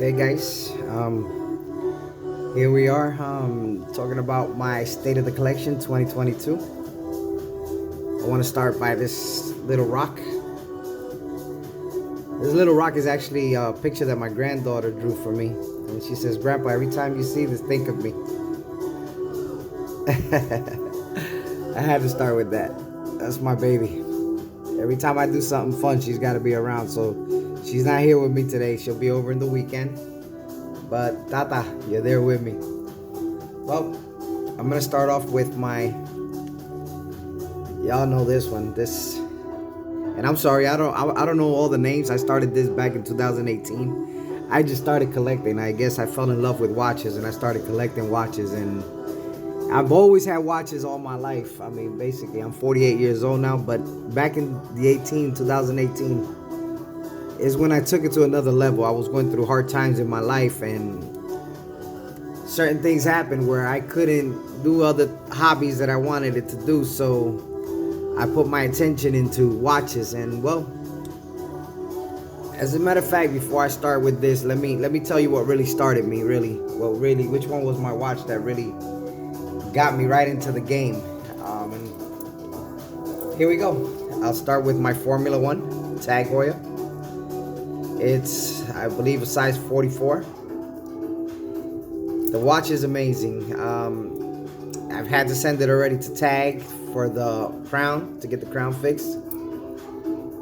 Hey guys, here we are talking about my State of the Collection 2022. I want to start by this little rock. This little rock is actually a picture that my granddaughter drew for me. And she says, "Grandpa, every time you see this, think of me." I had to start with that. That's my baby. Every time I do something fun, she's got to be around. So she's not here with me today. She'll be over in the weekend. But Tata, you're there with me. Well, I'm gonna start off with my. Y'all know this one. And I'm sorry, I don't know all the names. I started this back in 2018. I just started collecting. I guess I fell in love with watches, and I started collecting watches. And I've always had watches all my life. I mean, basically, I'm 48 years old now. But back in the 2018. Is when I took it to another level. I was going through hard times in my life, and certain things happened where I couldn't do other hobbies that I wanted it to do. So I put my attention into watches. And well, as a matter of fact, before I start with this, let me tell you what really started me. Which one was my watch that really got me right into the game. And here we go. I'll start with my Formula One Tag Heuer. It's, I believe, a size 44. The watch is amazing. I've had to send it already to Tag for the crown, to get the crown fixed.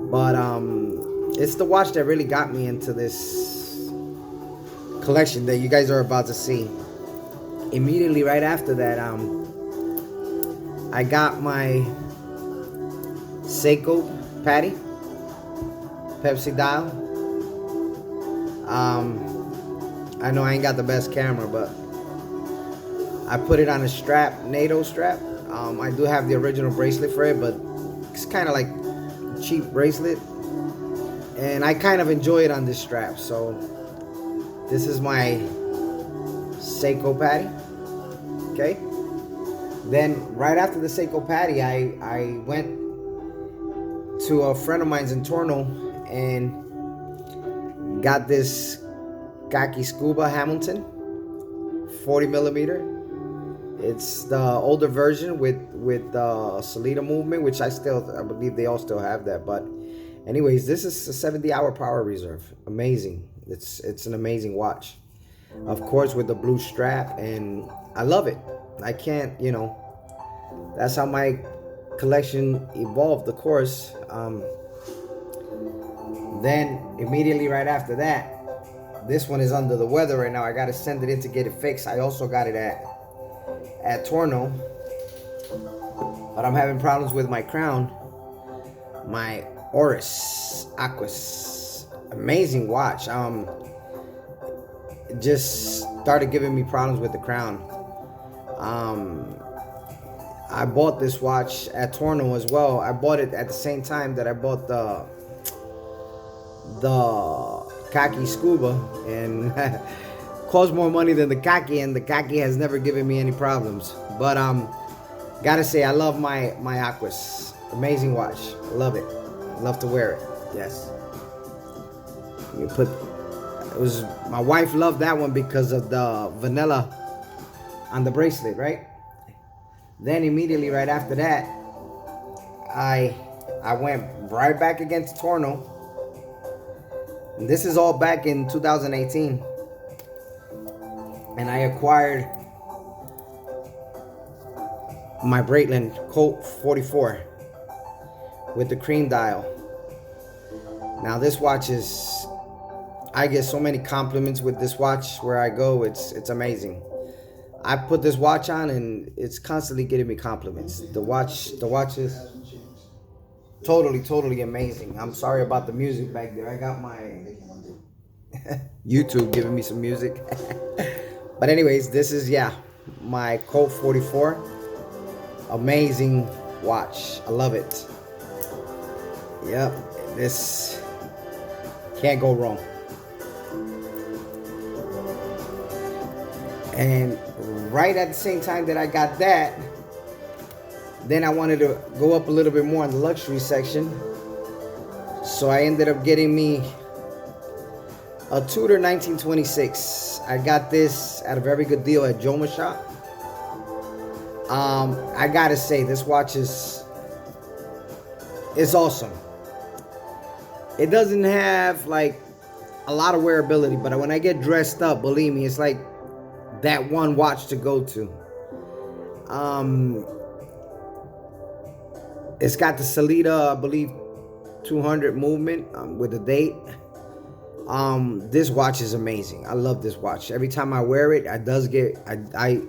But it's the watch that really got me into this collection that you guys are about to see. Immediately right after that, I got my Sotc Patty Pepsi dial. I know I ain't got the best camera, but I put it on a strap, NATO strap. I do have the original bracelet for it, but it's kind of like a cheap bracelet, and I kind of enjoy it on this strap. So this is my Sotc Patty. Okay. Then right after the Sotc Patty, I went to a friend of mine's in Torno and got this Khaki Scuba Hamilton 40 millimeter. It's the older version with Solita movement, which I believe they all still have that. But anyways, this is a 70-hour power reserve. Amazing. It's an amazing watch. Of course, with the blue strap, and I love it. I can't, that's how my collection evolved, of course. Then immediately right after that, this one is under the weather right now. I gotta send it in to get it fixed. I also got it at Torno, but I'm having problems with my crown. My Oris Aquas, amazing watch. It just started giving me problems with the crown. I bought this watch at Torno as well. I bought it at the same time that I bought the Khaki Scuba, and cost more money than the Khaki, and the Khaki has never given me any problems. But gotta say, I love my Aquas. Amazing watch. I love it. Love to wear it. Yes. My wife loved that one because of the vanilla on the bracelet, right? Then immediately right after that, I went right back against Torno. And this is all back in 2018. And I acquired my Breitling Colt 44 with the cream dial. Now this watch I get so many compliments with this watch where I go. It's amazing. I put this watch on and it's constantly getting me compliments. The watch is totally amazing. I'm sorry about the music back there. I got my YouTube giving me some music. But anyways, this is my Colt 44. Amazing watch. I love it. Yep, this can't go wrong. And right at the same time that I got that, then I wanted to go up a little bit more in the luxury section. So I ended up getting me A Tudor 1926. I got this at a very good deal at Joma Shop. I gotta say, this watch is awesome. It doesn't have like a lot of wearability, but when I get dressed up, believe me, it's like that one watch to go to. It's got the Salida, I believe, 200 movement with the date. This watch is amazing. I love this watch. Every time I wear it, I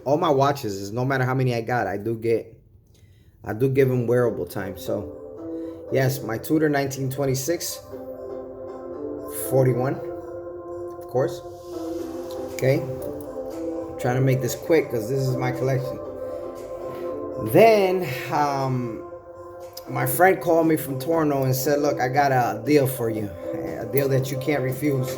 all my watches, is no matter how many I got, I do give them wearable time. So yes, my Tudor 1926 41, of course. Okay, trying to make this quick because this is my collection. Then my friend called me from Toronto and said, look, I got a deal for you, a deal that you can't refuse.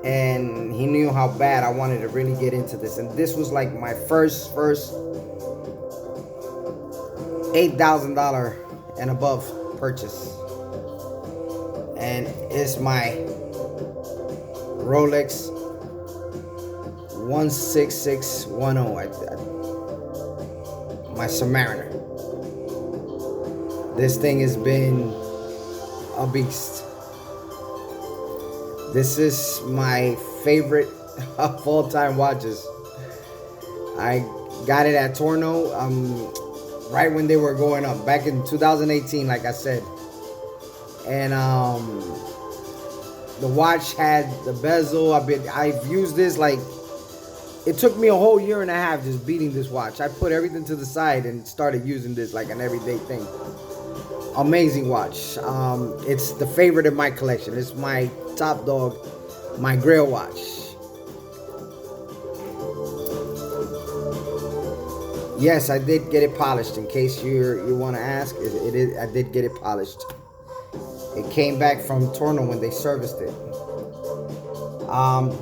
And he knew how bad I wanted to really get into this. And this was like my first $8,000 and above purchase. And it's my Rolex 16610, my Submariner. This thing has been a beast. This is my favorite of all time watches. I got it at Torno right when they were going up, back in 2018, like I said. And the watch had the bezel. I've used this, like, it took me a whole year and a half just beating this watch. I put everything to the side and started using this like an everyday thing. Amazing watch. It's the favorite in my collection. It's my top dog, my Grail watch. Yes, I did get it polished. In case you want to ask, I did get it polished. It came back from Toronto when they serviced it.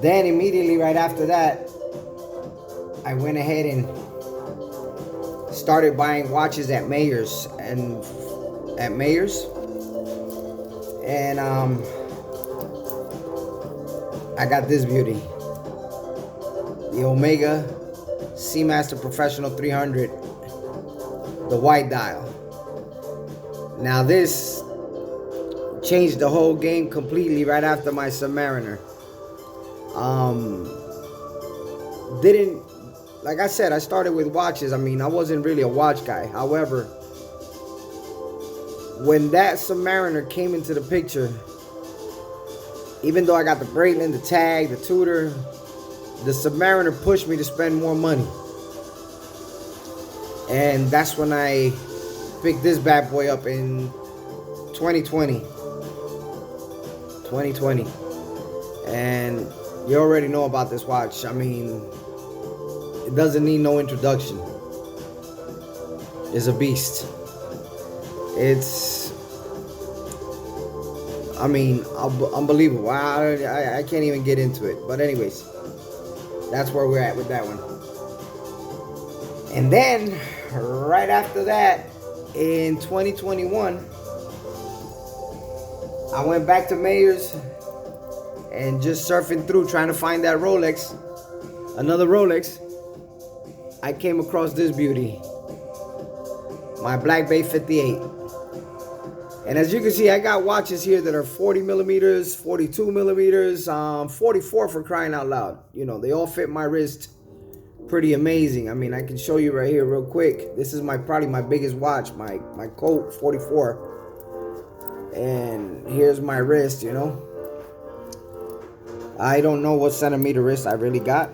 Then immediately right after that, I went ahead and started buying watches at Mayors and I got this beauty, the Omega Seamaster Professional 300, the white dial. Now this changed the whole game completely right after my Submariner. Like I said, I started with watches. I mean, I wasn't really a watch guy. However, when that Submariner came into the picture, even though I got the Breitling, the tag, the Tudor, the Submariner pushed me to spend more money. And that's when I picked this bad boy up in 2020. And you already know about this watch. I mean, it doesn't need no introduction. It's a beast. It's, I mean, unbelievable. I can't even get into it. But anyways, that's where we're at with that one. And then, right after that, in 2021, I went back to Mayors and just surfing through trying to find that Rolex, another Rolex. I came across this beauty, my Black Bay 58. And as you can see, I got watches here that are 40 millimeters, 42 millimeters, 44 for crying out loud. You know, they all fit my wrist pretty amazing. I mean, I can show you right here real quick. This is probably my biggest watch, my Colt 44. And here's my wrist, you know. I don't know what centimeter wrist I really got.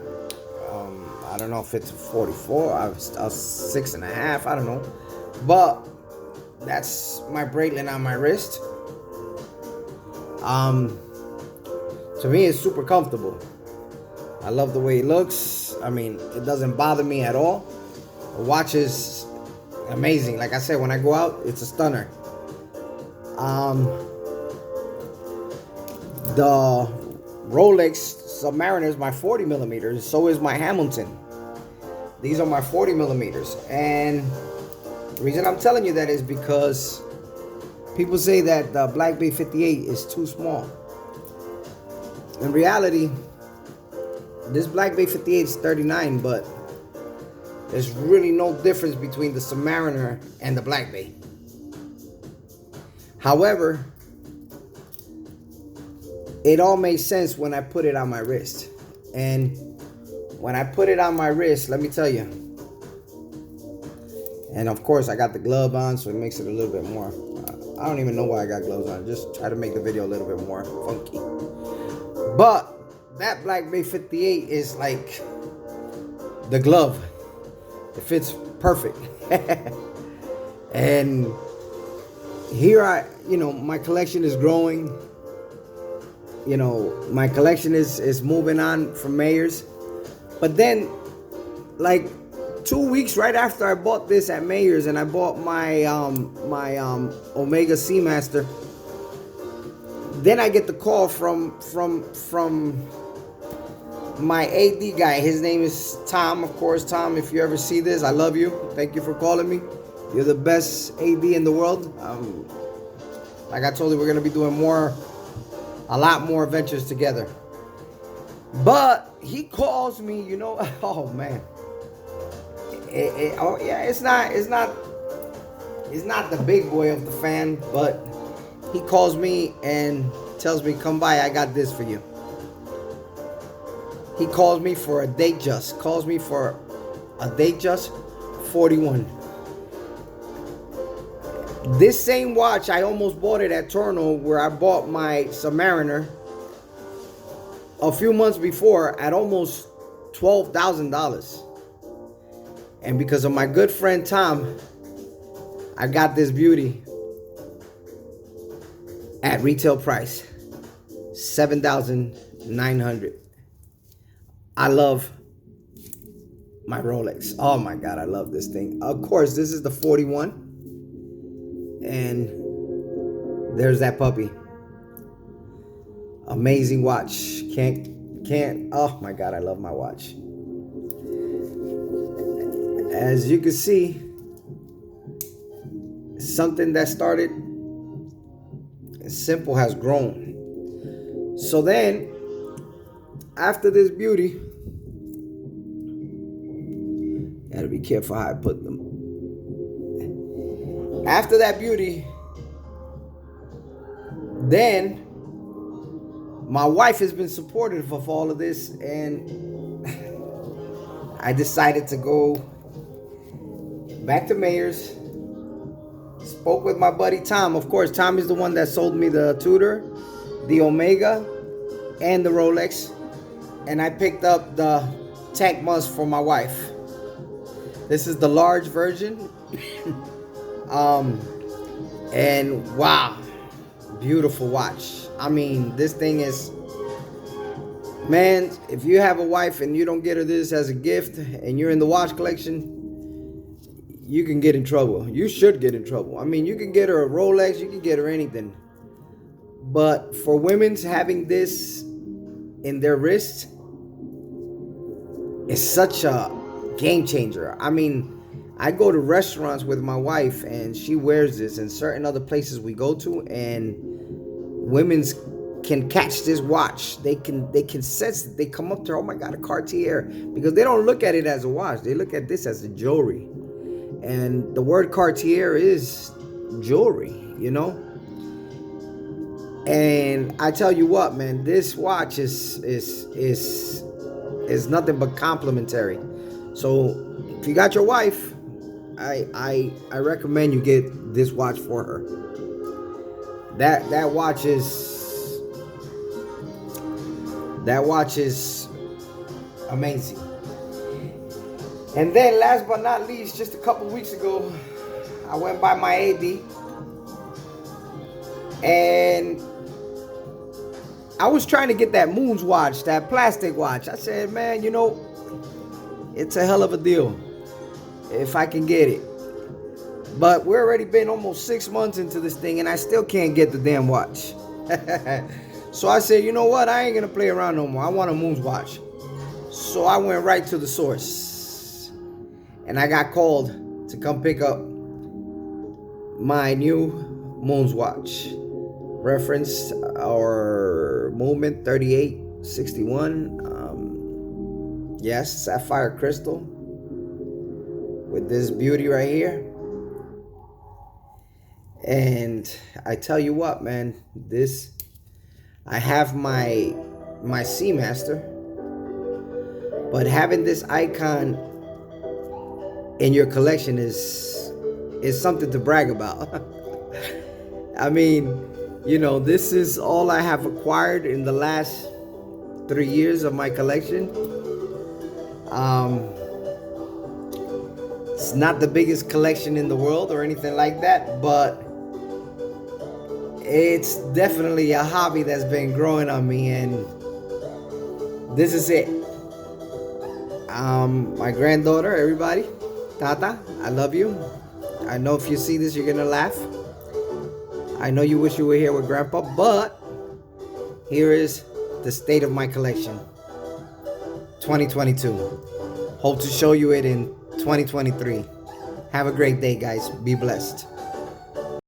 I don't know if it's 44, a 6.5, I don't know. But that's my Breitling on my wrist. To me, it's super comfortable. I love the way it looks. I mean, it doesn't bother me at all. The watch is amazing. Like I said, when I go out, it's a stunner. The Rolex Submariner is my 40 millimeters. So is my Hamilton. These are my 40 millimeters. And the reason I'm telling you that is because people say that the Black Bay 58 is too small. In reality, this Black Bay 58 is 39, but there's really no difference between the Submariner and the Black Bay. However, it all made sense when I put it on my wrist. And when I put it on my wrist, let me tell you, and of course I got the glove on, so it makes it a little bit more, I don't even know why I got gloves on, just try to make the video a little bit more funky. But that Black Bay 58 is like the glove. It fits perfect. And here my collection is growing. My collection is moving on from Mayors. But then, like 2 weeks right after I bought this at Mayors, and I bought my Omega Seamaster, then I get the call from my AD guy. His name is Tom. Of course, Tom, if you ever see this, I love you. Thank you for calling me. You're the best AD in the world. Like I told you, we're gonna be doing a lot more adventures together. But he calls me, oh man. It's not the big boy of the fan, but he calls me and tells me, come by, I got this for you. He calls me for a Datejust 41. This same watch, I almost bought it at Torno, where I bought my Submariner a few months before at almost $12,000. And because of my good friend Tom, I got this beauty at retail price, $7,900. I love my Rolex. Oh my God, I love this thing. Of course, this is the 41. And there's that puppy. Amazing watch. Can't, oh my God, I love my watch. As you can see, something that started simple has grown. So then, after this beauty, gotta be careful how I put them. After that beauty, then my wife has been supportive of all of this, and I decided to go back to Mayors. Spoke with my buddy Tom. Of course, Tom is the one that sold me the Tudor, the Omega, and the Rolex. And I picked up the Tech Must for my wife. This is the large version. And wow, beautiful watch. I mean, this thing is, man, if you have a wife and you don't get her this as a gift and you're in the watch collection, you can get in trouble. You should get in trouble. I mean, you can get her a Rolex, you can get her anything. But for women's having this in their wrist, it's such a game changer. I mean, I go to restaurants with my wife and she wears this, and certain other places we go to, and women's can catch this watch. They can sense it. They come up to her, oh my God, a Cartier, because they don't look at it as a watch. They look at this as a jewelry. And the word Cartier is jewelry, And I tell you what, man, this watch is nothing but complimentary. So if you got your wife, I recommend you get this watch for her. That watch is amazing. And then last but not least, just a couple weeks ago, I went by my AD and I was trying to get that Moons watch, that plastic watch. I said, man, it's a hell of a deal if I can get it. But we're already been almost 6 months into this thing and I still can't get the damn watch. So I said, you know what? I ain't gonna play around no more. I want a Moons watch. So I went right to the source. And I got called to come pick up my new Moons watch. Reference our Movement 38 61. Yes, sapphire crystal with this beauty right here. And I tell you what, man, this, I have my Seamaster, but having this icon in your collection is something to brag about. I mean, you know, this is all I have acquired in the last 3 years of my collection. It's not the biggest collection in the world or anything like that, but it's definitely a hobby that's been growing on me, and this is it. My granddaughter, everybody, Tata, I love you. I know if you see this, you're gonna laugh. I know you wish you were here with Grandpa, but here is the state of my collection. 2022. Hope to show you it in 2023. Have a great day, guys. Be blessed.